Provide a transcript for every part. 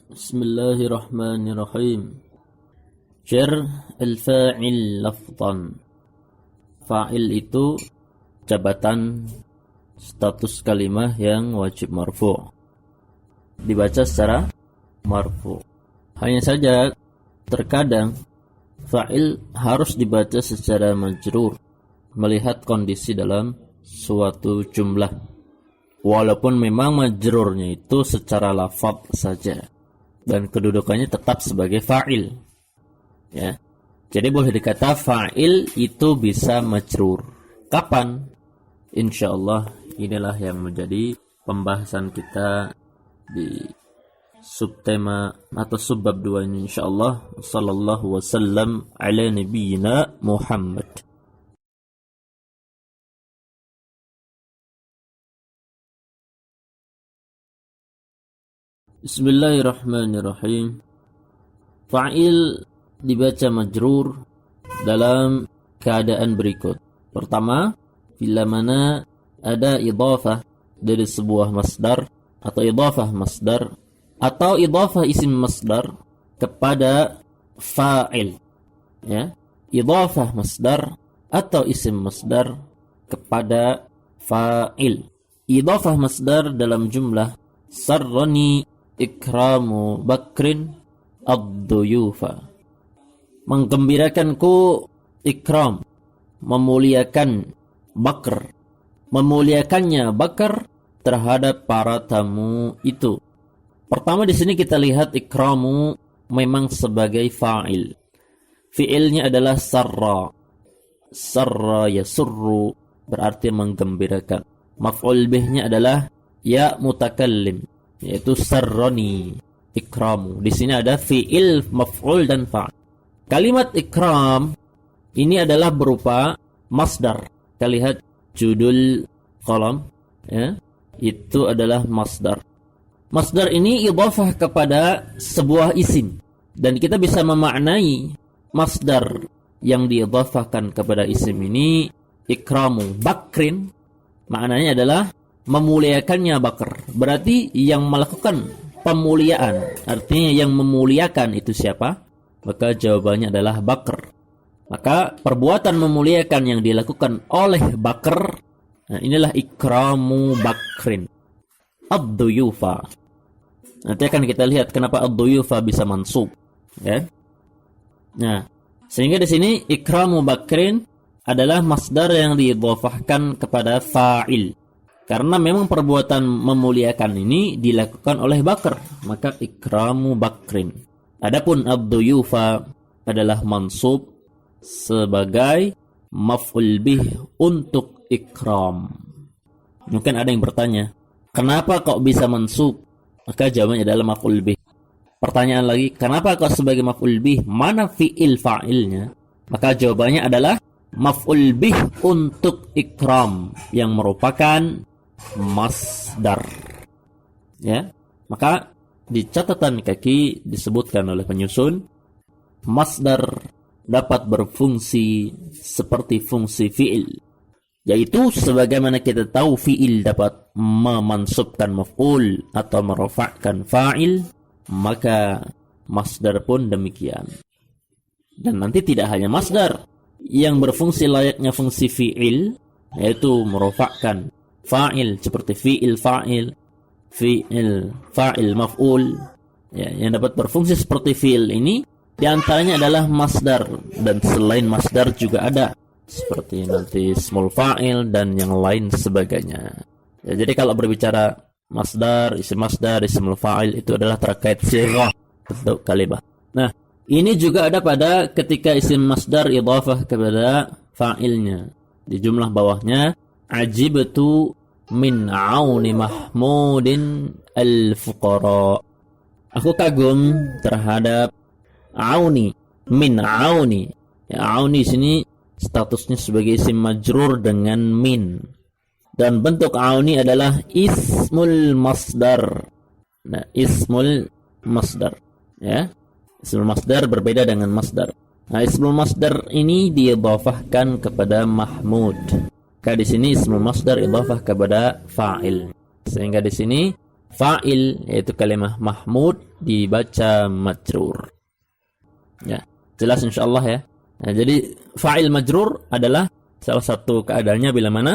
Bismillahirrahmanirrahim. Jar al-fa'il lafzan. Fa'il itu jabatan status kalimah yang wajib marfu'. Dibaca secara marfu'. Hanya saja terkadang fa'il harus dibaca secara majrur melihat kondisi dalam suatu jumlah. Walaupun memang majrurnya itu secara lafaz saja dan kedudukannya tetap sebagai fa'il. Ya. Jadi boleh dikata fa'il itu bisa majrur. Kapan? Insyaallah inilah yang menjadi pembahasan kita di subtema atau subbab 2 ini insyaallah. Sallallahu wasallam ala nabiyyina Muhammad. Bismillahirrahmanirrahim. Fa'il dibaca majrur dalam keadaan berikut. Pertama, bila mana ada idhafah dari sebuah masdar atau idhafah masdar atau idhafah isim masdar kepada fa'il. Ya, idhafah masdar atau isim masdar kepada fa'il. Idhafah masdar dalam jumlah sarrani ikramu bakrin ad-duyufa. Menggembirakanku ikram, memuliakan Bakr, memuliakannya Bakr terhadap para tamu itu. Pertama di sini kita lihat ikramu memang sebagai fa'il. Fi'ilnya adalah sarra. Sarra yasurru berarti menggembirakan. Maf'ul bihnya adalah ya mutakallim, yaitu sarrani ikramu. Di sini ada fi'il, maf'ul dan fa'il. Kalimat ikram ini adalah berupa masdar. Kita lihat judul kolom, ya, itu adalah masdar. Masdar ini idhafah kepada sebuah isim dan kita bisa memaknai masdar yang diidhafahkan kepada isim ini ikramu bakrin. Maknanya adalah memuliakannya Bakr. Berarti yang melakukan pemuliaan, artinya yang memuliakan itu siapa? Maka jawabannya adalah Bakr. Maka perbuatan memuliakan yang dilakukan oleh Bakr, nah inilah ikramu Bakrin. Ad-duyufa. Nanti akan kita lihat kenapa ad-duyufa bisa mansub, ya. Nah, sehingga di sini ikramu Bakrin adalah masdar yang diidhafahkan kepada fa'il. Karena memang perbuatan memuliakan ini dilakukan oleh Bakr, maka ikramu Bakrin. Adapun ad-duyufa adalah mansub sebagai maf'ul bih untuk ikram. Mungkin ada yang bertanya, kenapa kok bisa mansub? Maka jawabannya adalah maf'ul bih. Pertanyaan lagi, kenapa kok sebagai maf'ul bih? Mana fi'il fa'ilnya? Maka jawabannya adalah maf'ul bih untuk ikram yang merupakan masdar. Ya, maka di catatan kaki disebutkan oleh penyusun, masdar dapat berfungsi seperti fungsi fi'il, yaitu sebagaimana kita tahu fi'il dapat memansubkan maf'ul atau merafa'kan fa'il, maka masdar pun demikian. Dan nanti tidak hanya masdar yang berfungsi layaknya fungsi fi'il, yaitu merafa'kan fa'il seperti fi'il fa'il, fi'il fa'il maf'ul, ya, yang dapat berfungsi seperti fi'il ini diantaranya adalah masdar, dan selain masdar juga ada seperti nanti ismul fa'il dan yang lain sebagainya. Ya, jadi kalau berbicara masdar, ismul fa'il itu adalah terkait sirah bentuk kalimah. Nah, ini juga ada pada ketika isim masdar idhafah kepada fa'ilnya. Di jumlah bawahnya ajibtu min auni mahmudin al-fuqara. Aku kagum terhadap auni, min auni. Ya, auni sini statusnya sebagai isim majrur dengan min. Dan bentuk auni adalah ismul masdar. Nah, ismul masdar, ya. Ismul masdar berbeda dengan masdar. Nah, ismul masdar ini diidhafahkan kepada mahmud. Maka di sini ismul masdar idhafah kepada fa'il. Sehingga di sini fa'il, yaitu kalimah mahmud, dibaca majrur. Ya, jelas insyaallah ya. Nah, jadi fa'il majrur adalah salah satu keadaannya bila mana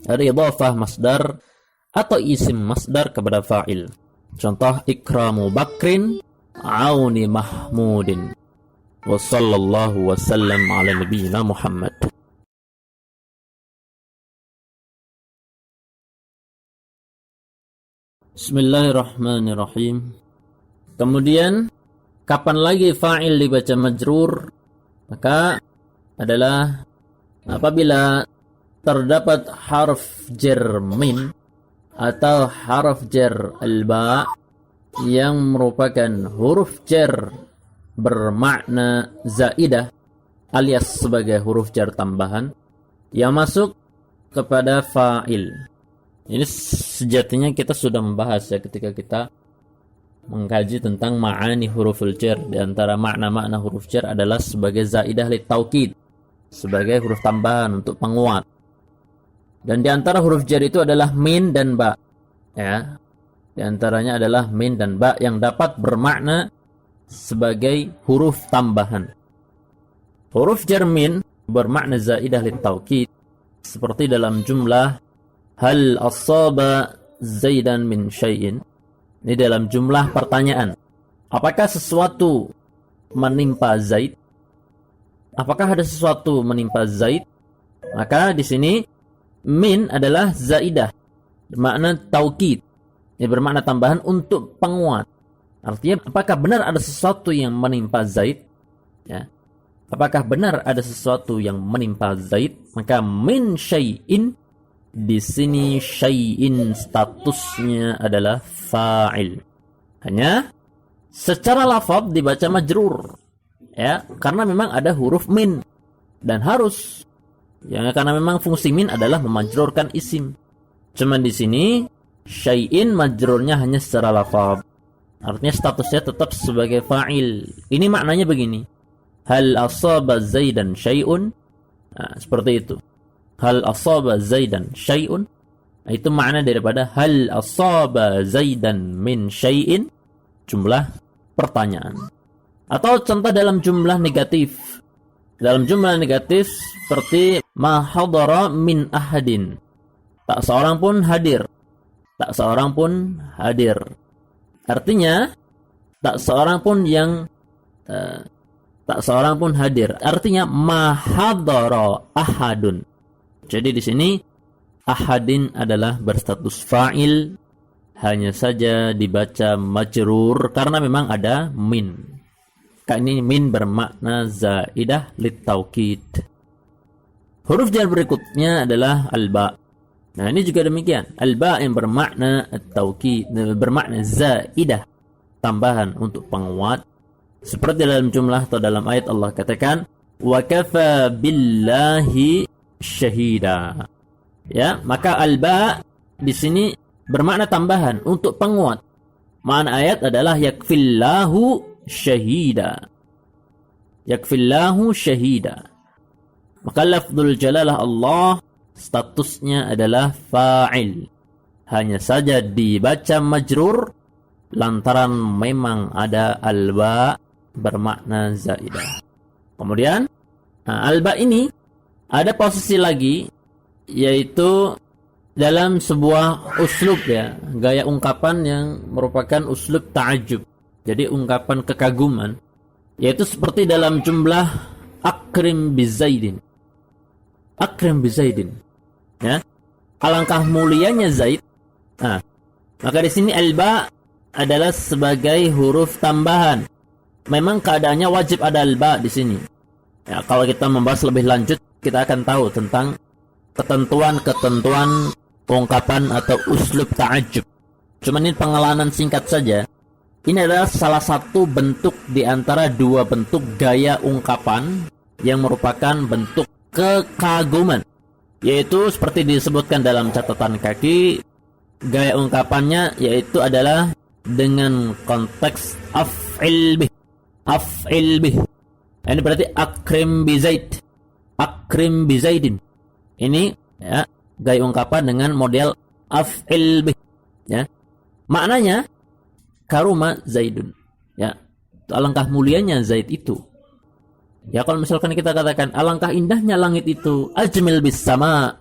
ada idhafah masdar atau isim masdar kepada fa'il. Contoh ikramu bakrin auni mahmudin. Wa sallallahu wasallam ala nabiyyina Muhammad. Bismillahirrahmanirrahim. Kemudian kapan lagi fa'il dibaca majrur? Maka adalah apabila terdapat harf jar min atau harf jar al-ba yang merupakan huruf jar bermakna zaidah alias sebagai huruf jar tambahan yang masuk kepada fa'il. Ini sejatinya kita sudah membahas ya ketika kita mengkaji tentang ma'ani huruful jar. Di antara makna-makna huruf jar adalah sebagai zaidah li taukid, sebagai huruf tambahan untuk penguat. Dan di antara huruf jar itu adalah min dan ba. Ya. Di antaranya adalah min dan ba yang dapat bermakna sebagai huruf tambahan. Huruf jar min bermakna zaidah li taukid seperti dalam jumlah hal asaba zaidan min syai'in. Ini dalam jumlah pertanyaan. Apakah sesuatu menimpa Zaid? Apakah ada sesuatu menimpa Zaid? Maka di sini min adalah zaidah, bermakna taukid. Ini bermakna tambahan untuk penguat. Artinya apakah benar ada sesuatu yang menimpa Zaid? Ya. Apakah benar ada sesuatu yang menimpa Zaid? Maka min syai'in, di sini syai'in statusnya adalah fa'il. Hanya secara lafaz dibaca majrur. Ya, karena memang ada huruf min dan harus. Ya, karena memang fungsi min adalah memajrurkan isim. Cuman di sini syai'in majrurnya hanya secara lafaz. Artinya statusnya tetap sebagai fa'il. Ini maknanya begini. Hal asaba zaidan syai'un. Nah, seperti itu. Hal asaba zaidan syai'un. Itu makna daripada hal asaba zaidan min syai'in, jumlah pertanyaan. Atau contoh dalam jumlah negatif. Dalam jumlah negatif seperti ma hadara min ahadin. Tak seorang pun hadir. Tak seorang pun hadir. Artinya tak seorang pun yang tak seorang pun hadir. Artinya ma hadara ahadun. Jadi di sini ahadin adalah berstatus fa'il, hanya saja dibaca majrur karena memang ada min. Ini min bermakna zaidah litaukid. Huruf jar berikutnya adalah al-ba. Nah, ini juga demikian. Al-ba yang bermakna at-taukid, bermakna zaidah, tambahan untuk penguat. Seperti dalam jumlah atau dalam ayat Allah katakan, wa kafa billahi syahida. Ya, maka al-ba di sini bermakna tambahan untuk penguat. Makna ayat adalah yakfillahu syahida. Yakfillahu syahida. Maka lafzul jalalah Allah statusnya adalah fa'il. Hanya saja dibaca majrur lantaran memang ada al-ba bermakna zaidah. Kemudian al-ba ini ada posisi lagi, yaitu dalam sebuah uslub ya, gaya ungkapan yang merupakan uslub ta'ajub. Jadi ungkapan kekaguman, yaitu seperti dalam jumlah akrim bizaidin. Akrim bizaidin. Ya. Alangkah mulianya Zaid. Nah, maka di sini al-ba adalah sebagai huruf tambahan. Memang keadaannya wajib ada al-ba di sini. Ya, kalau kita membahas lebih lanjut, kita akan tahu tentang ketentuan-ketentuan ungkapan atau uslub ta'ajub. Cuma ini pengalaman singkat saja. Ini adalah salah satu bentuk di antara dua bentuk gaya ungkapan yang merupakan bentuk kekaguman. Yaitu seperti disebutkan dalam catatan kaki, gaya ungkapannya yaitu adalah dengan konteks af'il bih. Af'il bih. Ini berarti akrim bi Zaid. Akrim bi Zaidin. Ini ya, gaya ungkapan dengan model af'il bih. Ya. Maknanya karuma Zaidun. Ya, alangkah mulianya Zaid itu. Ya, kalau misalkan kita katakan alangkah indahnya langit itu, ajmil bis sama.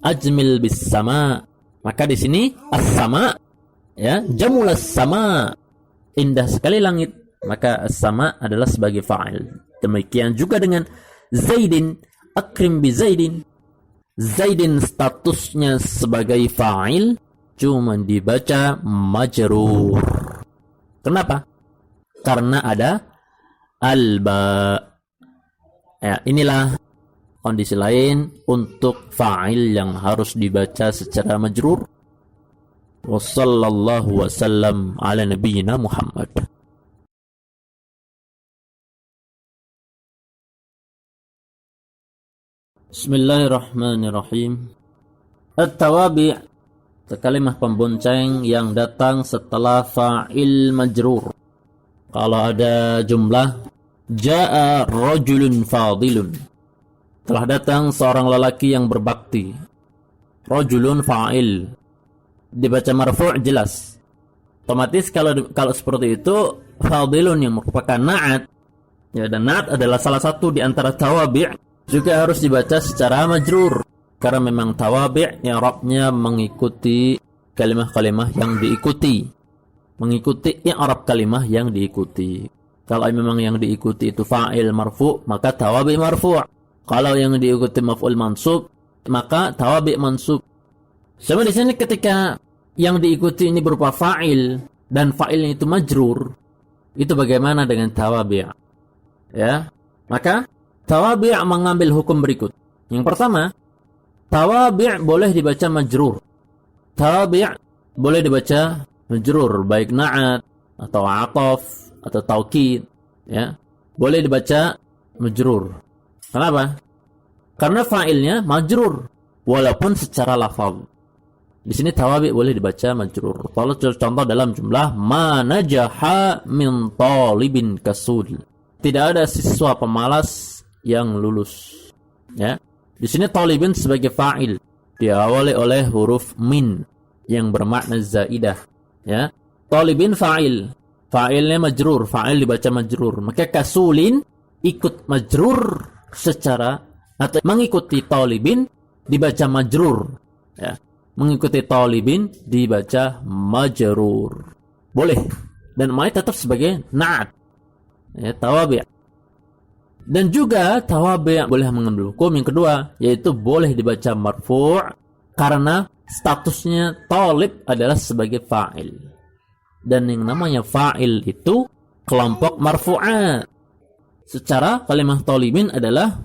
Ajmil bis sama. Maka di sini as-sama, ya, jamulas sama. Indah sekali langit, maka as-sama adalah sebagai fa'il. Demikian juga dengan Zaidin, akrim bi Zaidin. Zaidin statusnya sebagai fa'il, cuma dibaca majrur. Kenapa? Karena ada alba. Ya, inilah kondisi lain untuk fa'il yang harus dibaca secara majrur. Wassallallahu wasallam ala nabiyyina Muhammad. Bismillahirrahmanirrahim. At-tawabi' kalimah pembonceng yang datang setelah fa'il majrur. Kalau ada jumlah jaa rajulun fadilun, telah datang seorang lelaki yang berbakti. Rajulun fa'il, dibaca marfu' jelas. Otomatis kalau seperti itu fadilun yang merupakan na'at, ya, dan na'at adalah salah satu di antara tawabi' juga harus dibaca secara majrur. Karena memang tawabi' i'rabnya mengikuti kalimah-kalimah yang diikuti, mengikuti i'rab kalimah yang diikuti. Kalau memang yang diikuti itu fa'il marfu', maka tawabi' marfu'. Kalau yang diikuti maf'ul mansub, maka tawabi' mansub. Sama di sini ketika yang diikuti ini berupa fa'il dan fa'ilnya itu majrur, itu bagaimana dengan tawabi'? Ya, maka tawabi' mengambil hukum berikut. Yang pertama, tawabi' boleh dibaca majrur. Tawabi' boleh dibaca majrur, baik na'at atau ataf atau taukid, ya. Boleh dibaca majrur. Kenapa? Karena fa'ilnya majrur walaupun secara lafaz. Di sini tawabi' boleh dibaca majrur. Kalau contoh dalam jumlah ma najaha min talibin kasul. Tidak ada siswa pemalas yang lulus. Ya. Di sini talibin sebagai fa'il, diawali oleh huruf min yang bermakna zaidah. Ya. Talibin fa'il, fa'ilnya majrur, fa'il dibaca majrur. Maka kasulin ikut majrur secara atau mengikuti talibin dibaca majrur. Ya. Mengikuti talibin dibaca majrur. Boleh. Dan mai tetap sebagai na'at. Ya, tawabi'. Dan juga tawabi' boleh mengambil hukum yang kedua, yaitu boleh dibaca marfu' karena statusnya talib adalah sebagai fa'il. Dan yang namanya fa'il itu kelompok marfu'at. Secara kalimah talibin adalah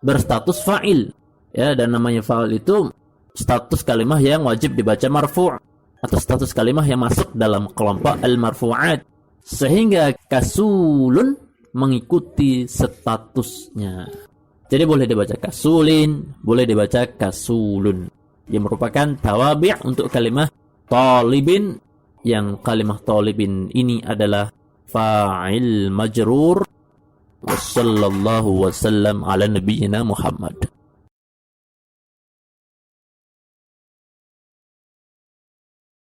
berstatus fa'il. Ya, dan namanya fa'il itu status kalimah yang wajib dibaca marfu' atau status kalimah yang masuk dalam kelompok al-marfu'at. Sehingga kasulun mengikuti statusnya. Jadi boleh dibaca kasulin, boleh dibaca kasulun, yang merupakan tawabi' untuk kalimah talibin, yang kalimah talibin ini adalah fa'il majrur. Wassallallahu wasallam ala nabiyyina Muhammad.